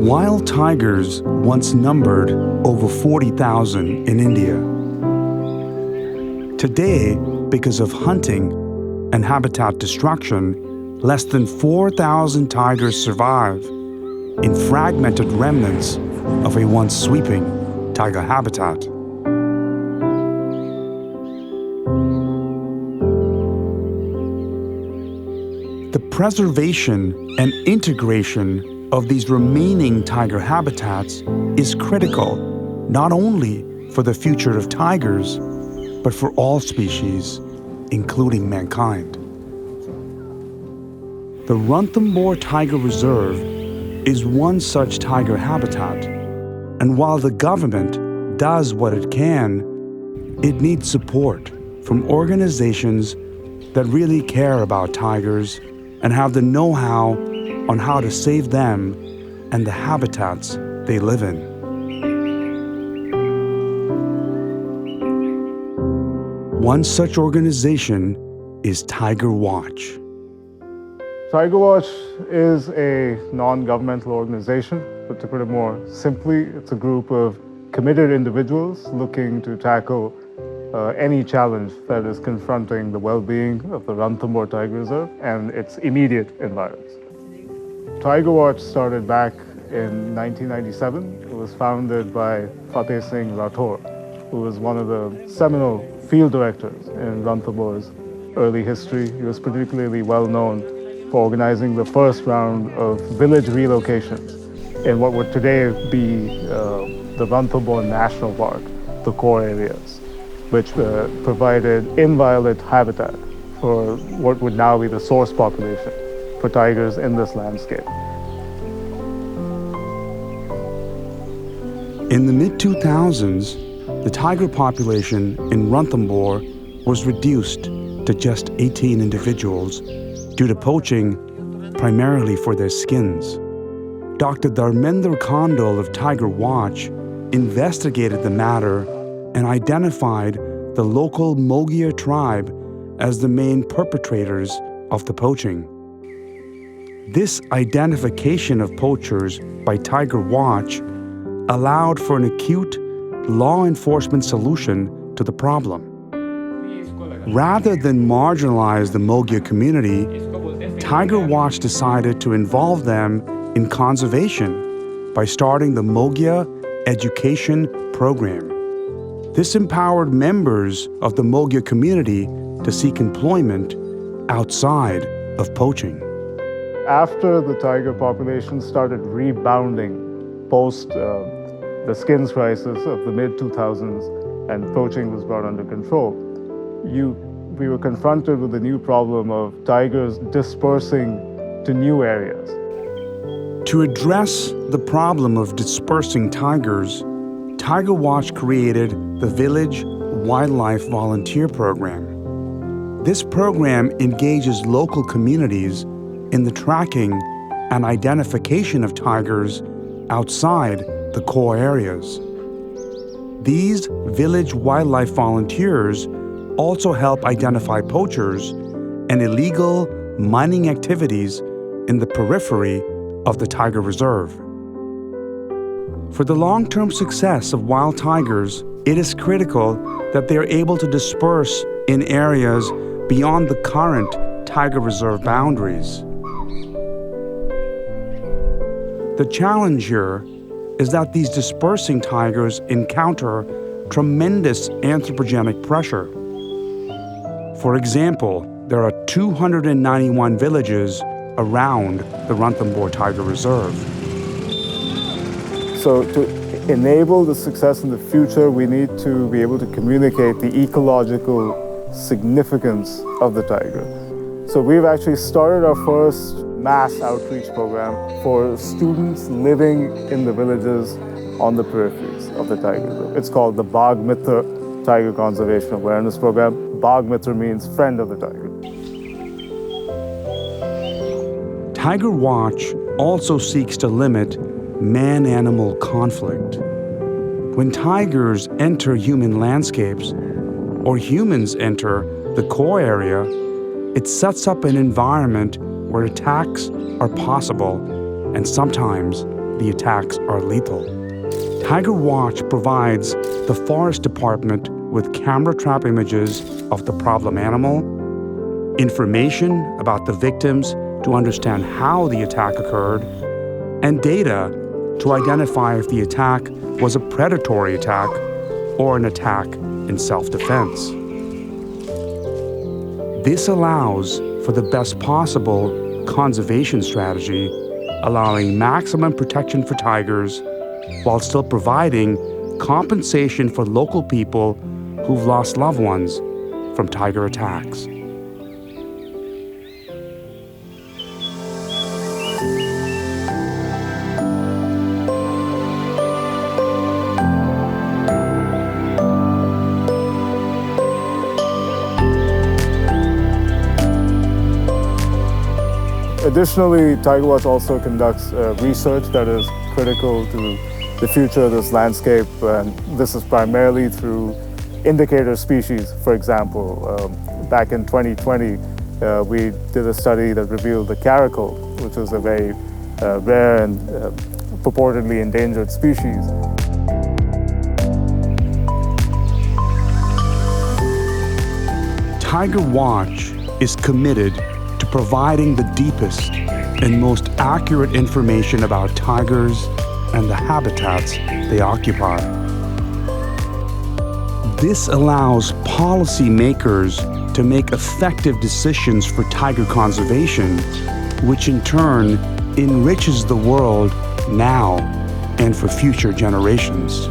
Wild tigers once numbered over 40,000 in India. Today, because of hunting and habitat destruction, less than 4,000 tigers survive in fragmented remnants of a once sweeping tiger habitat. The preservation and integration of these remaining tiger habitats is critical not only for the future of tigers, but for all species, including mankind. The Ranthambore Tiger Reserve is one such tiger habitat, and while the government does what it can, it needs support from organizations that really care about tigers and have the know-how on how to save them and the habitats they live in. One such organization is Tiger Watch. Tiger Watch is a non-governmental organization, but to put it more simply, it's a group of committed individuals looking to tackle any challenge that is confronting the well-being of the Ranthambore Tiger Reserve and its immediate environs. Tiger Watch started back in 1997. It was founded by Fateh Singh Rathore, who was one of the seminal field directors in Ranthambore's early history. He was particularly well known for organizing the first round of village relocations in what would today be the Ranthambore National Park, the core areas, which provided inviolate habitat for what would now be the source population for tigers in this landscape. In the mid-2000s, the tiger population in Ranthambore was reduced to just 18 individuals due to poaching, primarily for their skins. Dr. Dharmender Kandal of Tiger Watch investigated the matter and identified the local Mogia tribe as the main perpetrators of the poaching. This identification of poachers by Tiger Watch allowed for an acute law enforcement solution to the problem. Rather than marginalize the Mogia community, Tiger Watch decided to involve them in conservation by starting the Mogia Education Program. This empowered members of the Mogia community to seek employment outside of poaching. After the tiger population started rebounding post the skins crisis of the mid-2000s and poaching was brought under control, we were confronted with the new problem of tigers dispersing to new areas. To address the problem of dispersing tigers, Tiger Watch created the Village Wildlife Volunteer Program. This program engages local communities in the tracking and identification of tigers outside the core areas. These village wildlife volunteers also help identify poachers and illegal mining activities in the periphery of the tiger reserve. For the long-term success of wild tigers, it is critical that they are able to disperse in areas beyond the current tiger reserve boundaries. The challenge here is that these dispersing tigers encounter tremendous anthropogenic pressure. For example, there are 291 villages around the Ranthambore Tiger Reserve. So to enable the success in the future, we need to be able to communicate the ecological significance of the tiger. So we've actually started our first mass outreach program for students living in the villages on the peripheries of the tiger reserve. It's called the Bagh Mitra Tiger Conservation Awareness Program. Bagh Mitra means friend of the tiger. Tiger Watch also seeks to limit man-animal conflict. When tigers enter human landscapes, or humans enter the core area, it sets up an environment where attacks are possible and sometimes the attacks are lethal. Tiger Watch provides the Forest Department with camera trap images of the problem animal, information about the victims to understand how the attack occurred, and data to identify if the attack was a predatory attack or an attack in self-defense. This allows for the best possible conservation strategy, allowing maximum protection for tigers while still providing compensation for local people who've lost loved ones from tiger attacks. Additionally, Tiger Watch also conducts research that is critical to the future of this landscape, and this is primarily through indicator species. For example, back in 2020, we did a study that revealed the caracal, which is a very rare and purportedly endangered species. Tiger Watch is committed to providing the deepest and most accurate information about tigers and the habitats they occupy. This allows policymakers to make effective decisions for tiger conservation, which in turn enriches the world now and for future generations.